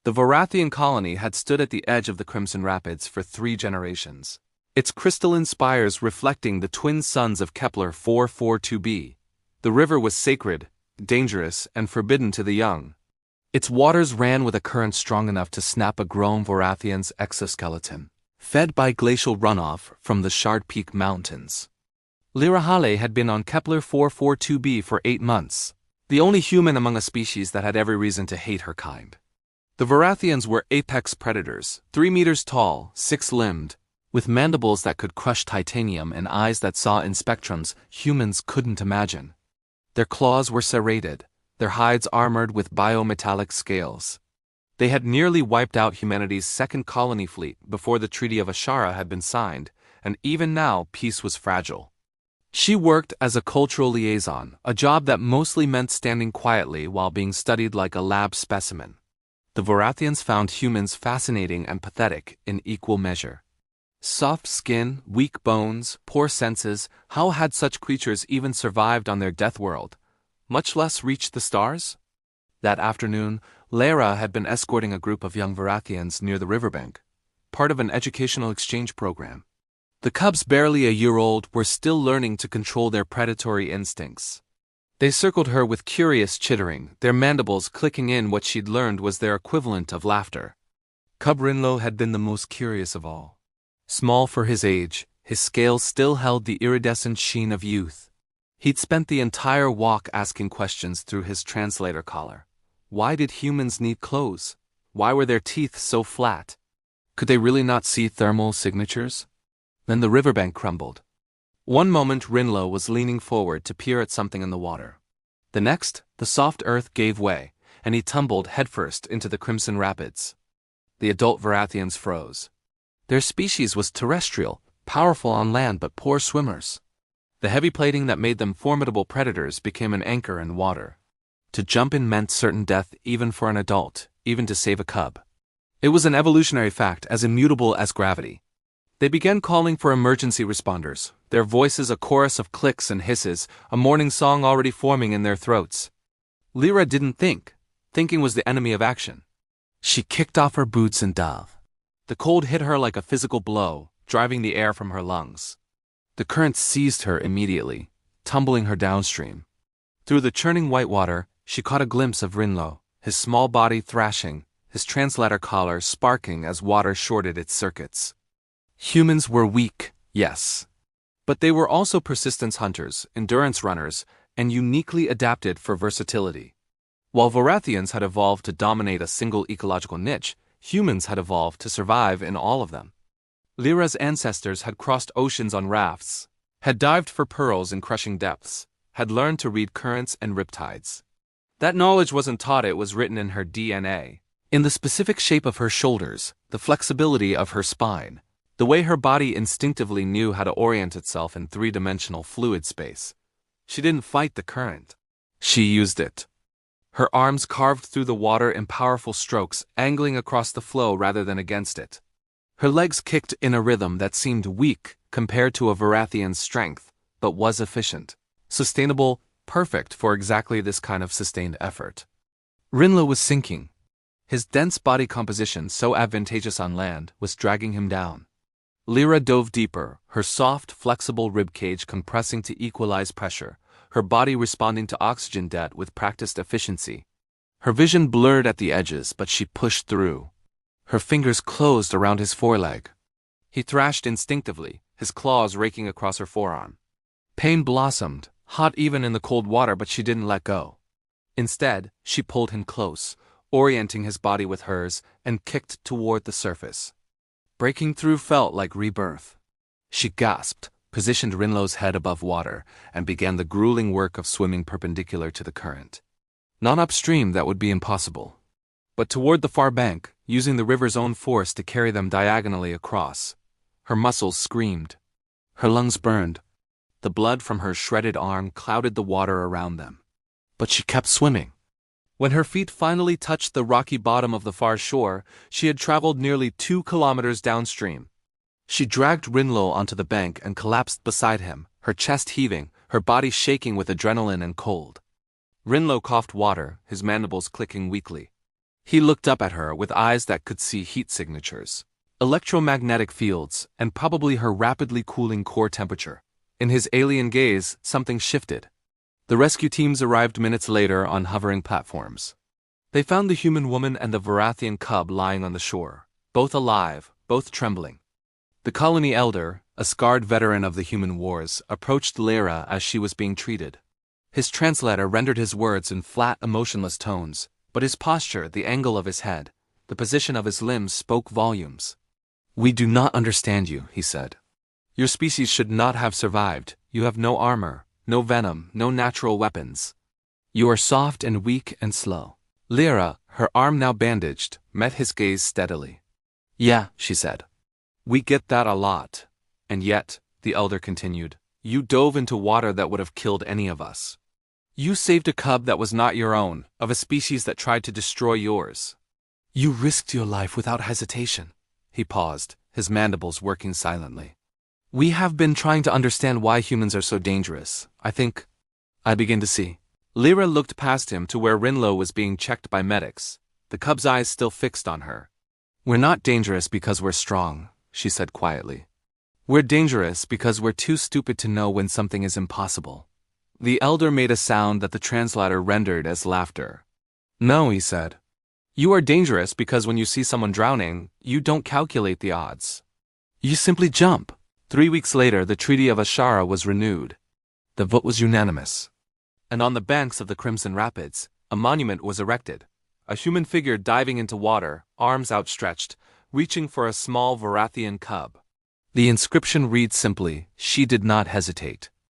The Varathian colony had stood at the edge of the Crimson Rapids for 3 generations, its crystalline spires reflecting the twin suns of Kepler 442b. The river was sacred, dangerous, and forbidden to the young. Its waters ran with a current strong enough to snap a grown Varathian's exoskeleton, fed by glacial runoff from the Shard Peak Mountains. Lirahale had been on Kepler 442b for 8 months, the only human among a species that had every reason to hate her kind. The Varathians were apex predators, 3 meters tall, 6-limbed, with mandibles that could crush titanium and eyes that saw in spectrums humans couldn't imagine. Their claws were serrated, their hides armored with biometallic scales. They had nearly wiped out humanity's second colony fleet before the Treaty of Ashara had been signed, and even now peace was fragile. She worked as a cultural liaison, a job that mostly meant standing quietly while being studied like a lab specimen. The Varathians found humans fascinating and pathetic in equal measure. Soft skin, weak bones, poor senses, how had such creatures even survived on their death world, much less reached the stars? That afternoon, Lara had been escorting a group of young Varathians near the riverbank, part of an educational exchange program. The cubs, barely a year old, were still learning to control their predatory instincts. They circled her with curious chittering, their mandibles clicking in what she'd learned was their equivalent of laughter. Cub Rinlo had been the most curious of all. Small for his age, his scales still held the iridescent sheen of youth. He'd spent the entire walk asking questions through his translator collar. Why did humans need clothes? Why were their teeth so flat? Could they really not see thermal signatures? Then the riverbank crumbled. One moment Rinlo was leaning forward to peer at something in the water. The next, the soft earth gave way, and he tumbled headfirst into the Crimson Rapids. The adult Varathians froze. Their species was terrestrial, powerful on land but poor swimmers. The heavy plating that made them formidable predators became an anchor in water. To jump in meant certain death even for an adult, even to save a cub. It was an evolutionary fact as immutable as gravity. They began calling for emergency responders, their voices a chorus of clicks and hisses, a morning song already forming in their throats. Lyra didn't think. Thinking was the enemy of action. She kicked off her boots and dove. The cold hit her like a physical blow, driving the air from her lungs. The current seized her immediately, tumbling her downstream. Through the churning white water, she caught a glimpse of Rinlo, his small body thrashing, his translator collar sparking as water shorted its circuits. Humans were weak, yes. But they were also persistence hunters, endurance runners, and uniquely adapted for versatility. While Varathians had evolved to dominate a single ecological niche, humans had evolved to survive in all of them. Lyra's ancestors had crossed oceans on rafts, had dived for pearls in crushing depths, had learned to read currents and riptides. That knowledge wasn't taught, it was written in her DNA. In the specific shape of her shoulders, the flexibility of her spine, the way her body instinctively knew how to orient itself in 3-dimensional fluid space. She didn't fight the current. She used it. Her arms carved through the water in powerful strokes, angling across the flow rather than against it. Her legs kicked in a rhythm that seemed weak compared to a Varathian's strength, but was efficient, sustainable, perfect for exactly this kind of sustained effort. Rinlo was sinking. His dense body composition, so advantageous on land, was dragging him down. Lyra dove deeper, her soft, flexible ribcage compressing to equalize pressure, her body responding to oxygen debt with practiced efficiency. Her vision blurred at the edges, but she pushed through. Her fingers closed around his foreleg. He thrashed instinctively, his claws raking across her forearm. Pain blossomed, hot even in the cold water, but she didn't let go. Instead, she pulled him close, orienting his body with hers, and kicked toward the surface. Breaking through felt like rebirth. She gasped, positioned Rinlo's head above water, and began the grueling work of swimming perpendicular to the current. Not upstream, that would be impossible. But toward the far bank, using the river's own force to carry them diagonally across. Her muscles screamed. Her lungs burned. The blood from her shredded arm clouded the water around them. But she kept swimming. When her feet finally touched the rocky bottom of the far shore, she had traveled nearly 2 kilometers downstream. She dragged Rinlo onto the bank and collapsed beside him, her chest heaving, her body shaking with adrenaline and cold. Rinlo coughed water, his mandibles clicking weakly. He looked up at her with eyes that could see heat signatures, electromagnetic fields, and probably her rapidly cooling core temperature. In his alien gaze, something shifted. The rescue teams arrived minutes later on hovering platforms. They found the human woman and the Varathian cub lying on the shore, both alive, both trembling. The colony elder, a scarred veteran of the human wars, approached Lyra as she was being treated. His translator rendered his words in flat, emotionless tones, but his posture, the angle of his head, the position of his limbs spoke volumes. "We do not understand you," he said. "Your species should not have survived. You have no armor, no venom, no natural weapons. You are soft and weak and slow." Lyra, her arm now bandaged, met his gaze steadily. "Yeah," she said. "We get that a lot. And yet," the elder continued, "you dove into water that would have killed any of us. You saved a cub that was not your own, of a species that tried to destroy yours. You risked your life without hesitation." He paused, his mandibles working silently. "We have been trying to understand why humans are so dangerous. I begin to see." Lyra looked past him to where Rinlo was being checked by medics, the cub's eyes still fixed on her. "We're not dangerous because we're strong," she said quietly. "We're dangerous because we're too stupid to know when something is impossible." The elder made a sound that the translator rendered as laughter. "No," he said. "You are dangerous because when you see someone drowning, you don't calculate the odds. You simply jump." 3 weeks later, the Treaty of Ashara was renewed. The vote was unanimous. And on the banks of the Crimson Rapids, a monument was erected. A human figure diving into water, arms outstretched, reaching for a small Varathian cub. The inscription reads simply, "She did not hesitate."